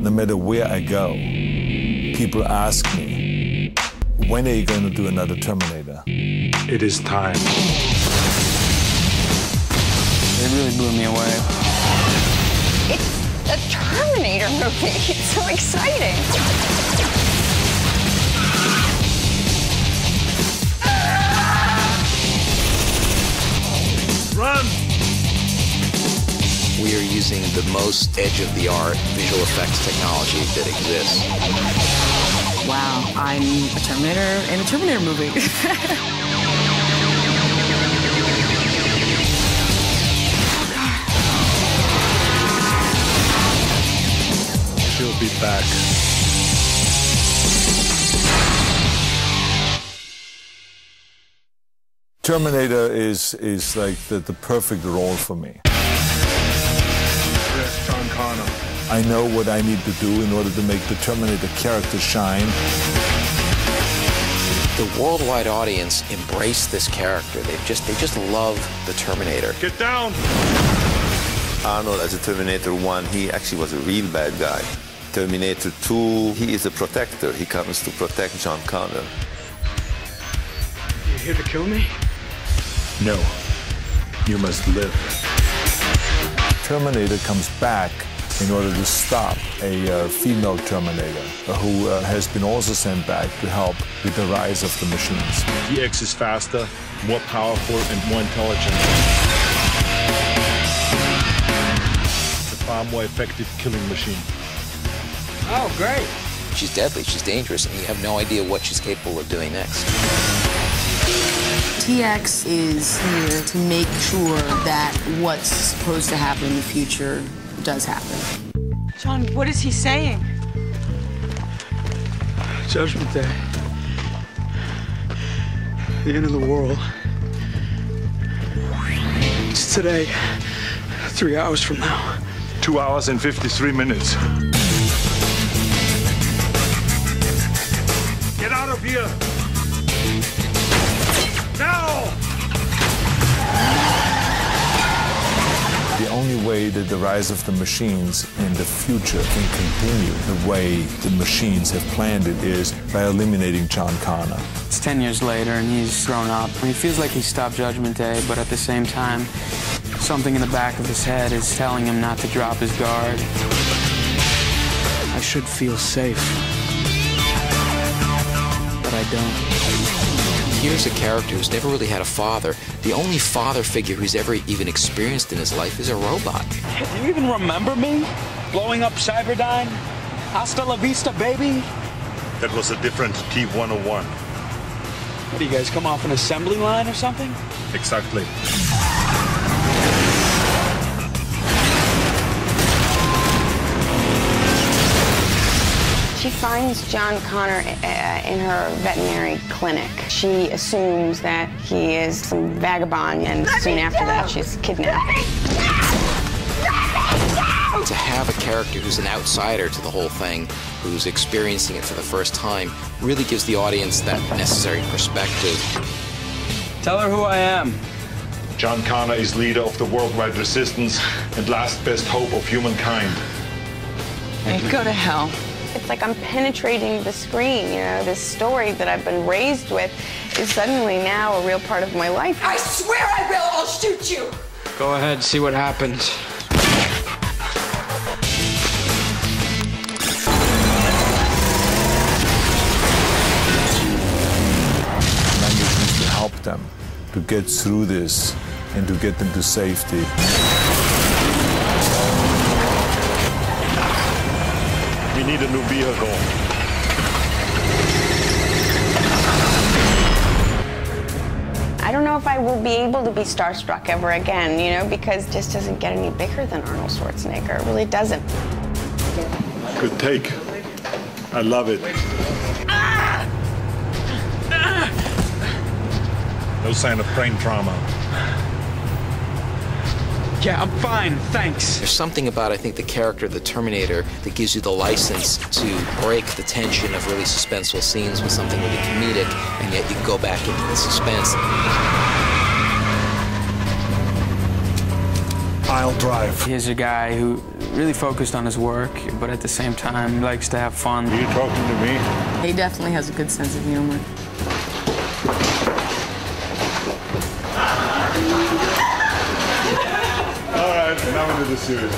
no matter where I go, people ask me, when are you going to do another Terminator? It is time. It really blew me away. It's a Terminator movie. It's so exciting. Run! We are using the most edge-of-the-art visual effects technology that exists. Wow, I'm a Terminator in a Terminator movie. She'll be back. Terminator is like the perfect role for me. Yes, John Connor. I know what I need to do in order to make the Terminator character shine. The worldwide audience embraced this character. They just love the Terminator. Get down! Arnold, as a Terminator 1, he actually was a real bad guy. Terminator 2, he is a protector. He comes to protect John Connor. You here to kill me? No. You must live. Terminator comes back in order to stop a female Terminator who has been also sent back to help with the rise of the machines. EX is faster, more powerful, and more intelligent. It's a far more effective killing machine. Oh, great. She's deadly, she's dangerous, and you have no idea what she's capable of doing next. TX is here to make sure that what's supposed to happen in the future does happen. John, what is he saying? Judgment Day. The end of the world. It's today, 3 hours from now. 2 hours and 53 minutes. Get out of here! Now! The only way that the rise of the machines in the future can continue the way the machines have planned it is by eliminating John Connor. It's 10 years later, and he's grown up. He feels like he stopped Judgment Day, but at the same time, something in the back of his head is telling him not to drop his guard. I should feel safe, but I don't. Here's a character who's never really had a father. The only father figure who's ever even experienced in his life is a robot. Do you even remember me? Blowing up Cyberdyne? Hasta la vista, baby? That was a different T-101. What, do you guys come off an assembly line or something? Exactly. She finds John Connor in her veterinary clinic. She assumes that he is some vagabond, and soon after that, she's kidnapped. To have a character who's an outsider to the whole thing, who's experiencing it for the first time, really gives the audience that necessary perspective. Tell her who I am. John Connor is leader of the worldwide resistance and last best hope of humankind. Go to hell. It's like I'm penetrating the screen, you know, this story that I've been raised with is suddenly now a real part of my life. I swear I will, I'll shoot you! Go ahead, see what happens. Language needs to help them to get through this and to get them to safety. We need a new vehicle. I don't know if I will be able to be starstruck ever again, you know, because it just doesn't get any bigger than Arnold Schwarzenegger. It really doesn't. Good take. I love it. No sign of brain trauma. Yeah, I'm fine, thanks. There's something about, I think, the character of the Terminator that gives you the license to break the tension of really suspenseful scenes with something really comedic, and yet you go back into the suspense. aisle drive. He's a guy who really focused on his work, but at the same time likes to have fun. Are you talking to me? He definitely has a good sense of humor. All right, now into the serious.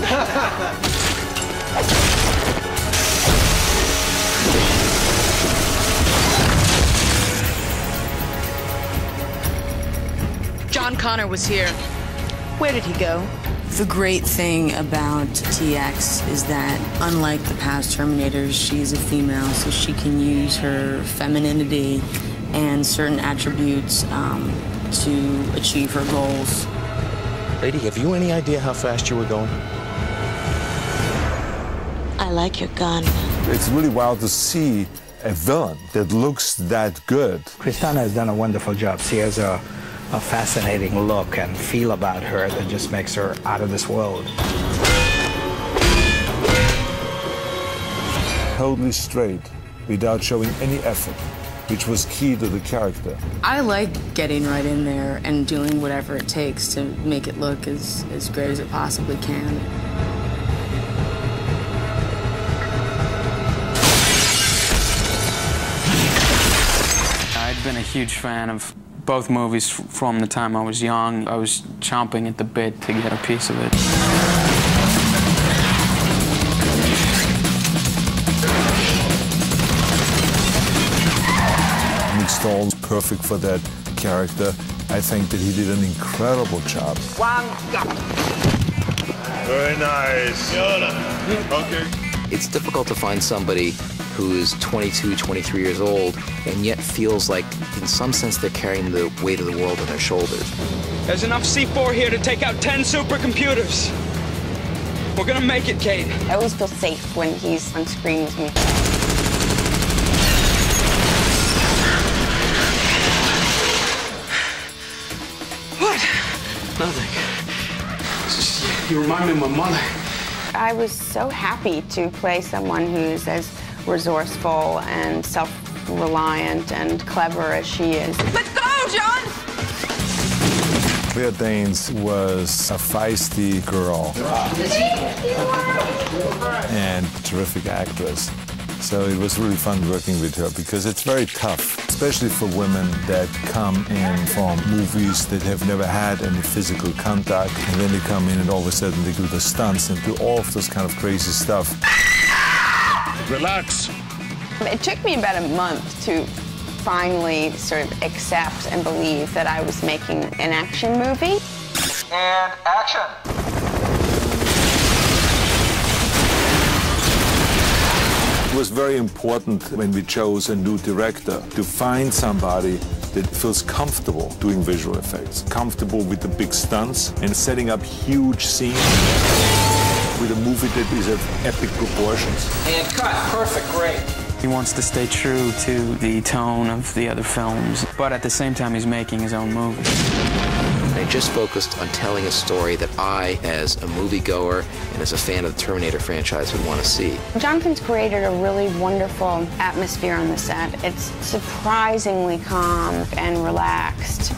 John Connor was here. Where did he go? The great thing about TX is that, unlike the past Terminators, she's a female, so she can use her femininity and certain attributes to achieve her goals. Lady, have you any idea how fast you were going? I like your gun. It's really wild to see a villain that looks that good. Kristanna has done a wonderful job. She has a fascinating look and feel about her that just makes her out of this world. Totally straight, without showing any effort, which was key to the character. I like getting right in there and doing whatever it takes to make it look as great as it possibly can. I'd been a huge fan of both movies from the time I was young. I was chomping at the bit to get a piece of it. Nick Stall's perfect for that character. I think that he did an incredible job. Very nice. Okay. It's difficult to find somebody who is 22, 23 years old, and yet feels like, in some sense, they're carrying the weight of the world on their shoulders. There's enough C4 here to take out 10 supercomputers. We're gonna make it, Kate. I always feel safe when he's on screen with me. What? Nothing. It's just, you remind me of my mother. I was so happy to play someone who's as resourceful and self-reliant and clever as she is. Let's go, John! Claire Danes was a feisty girl and terrific actress. So it was really fun working with her because it's very tough, especially for women that come in from movies that have never had any physical contact, and then they come in and all of a sudden they do the stunts and do all of this kind of crazy stuff. Relax. It took me about a month to finally sort of accept and believe that I was making an action movie. And action! It was very important when we chose a new director to find somebody that feels comfortable doing visual effects, comfortable with the big stunts and setting up huge scenes with a movie that is of epic proportions. And cut. Perfect. Great. He wants to stay true to the tone of the other films, but at the same time he's making his own movie. They just focused on telling a story that I, as a moviegoer and as a fan of the Terminator franchise, would want to see. Jonathan's created a really wonderful atmosphere on the set. It's surprisingly calm and relaxed.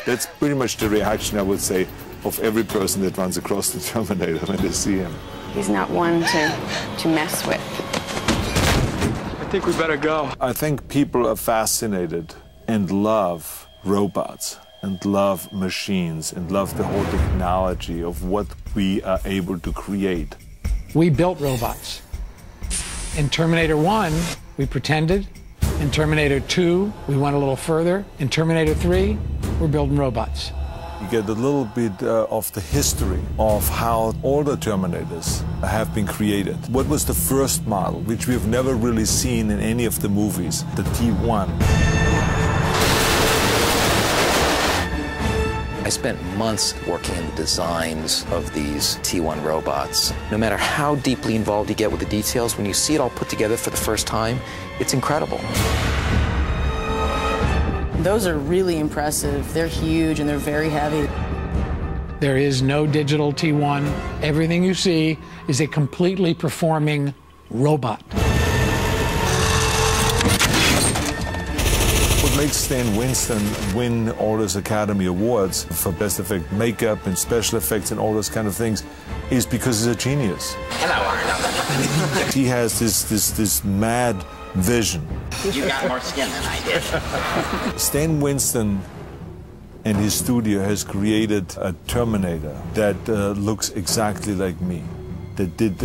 That's pretty much the reaction, I would say, of every person that runs across the Terminator when they see him. He's not one to mess with. I think we better go. I think people are fascinated and love robots and love machines and love the whole technology of what we are able to create. We built robots. In Terminator 1, we pretended. In Terminator 2, we went a little further. In Terminator 3, we're building robots. You get a little bit of the history of how all the Terminators have been created. What was the first model, which we've never really seen in any of the movies, the T1. I spent months working on the designs of these T1 robots. No matter how deeply involved you get with the details, when you see it all put together for the first time, it's incredible. Those are really impressive. They're huge and they're very heavy. There is no digital T1. Everything you see is a completely performing robot. What makes Stan Winston win all those Academy Awards for Best Effect makeup and special effects and all those kind of things is because he's a genius. Hello, Arnold. He has this mad vision. You got more skin than I did. Stan Winston and his studio has created a Terminator that looks exactly like me. That did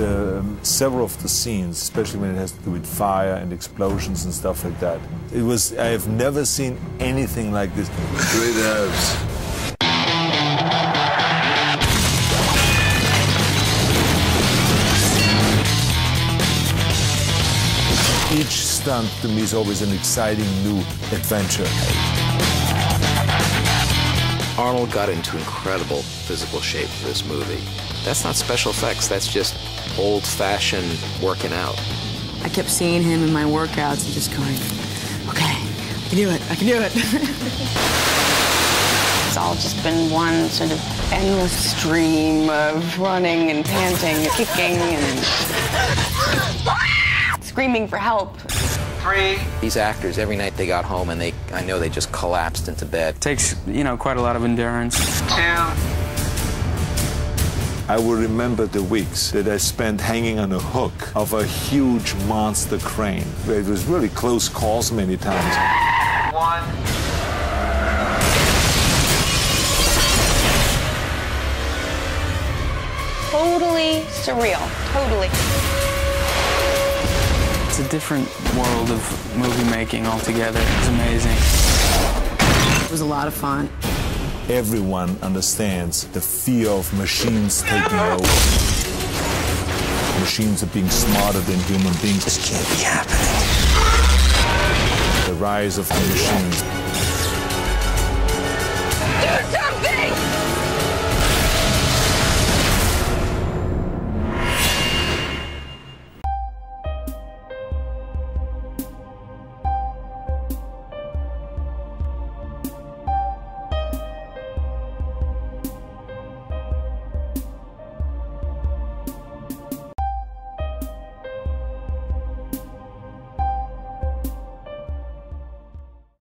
several of the scenes, especially when it has to do with fire and explosions and stuff like that. I have never seen anything like this. Great abs. Each stunt to me is always an exciting new adventure. Arnold got into incredible physical shape for this movie. That's not special effects, that's just old-fashioned working out. I kept seeing him in my workouts and just going, okay, I can do it, I can do it. It's all just been one sort of endless stream of running and panting and kicking and screaming for help. 3. These actors, every night they got home and I know they just collapsed into bed. It takes, quite a lot of endurance. 2. I will remember the weeks that I spent hanging on a hook of a huge monster crane. It was really close calls many times. 1. Totally surreal, totally. It's a different world of movie making altogether. It's amazing. It was a lot of fun. Everyone understands the fear of machines taking over. Machines are being smarter than human beings. This can't be happening. The rise of the machines.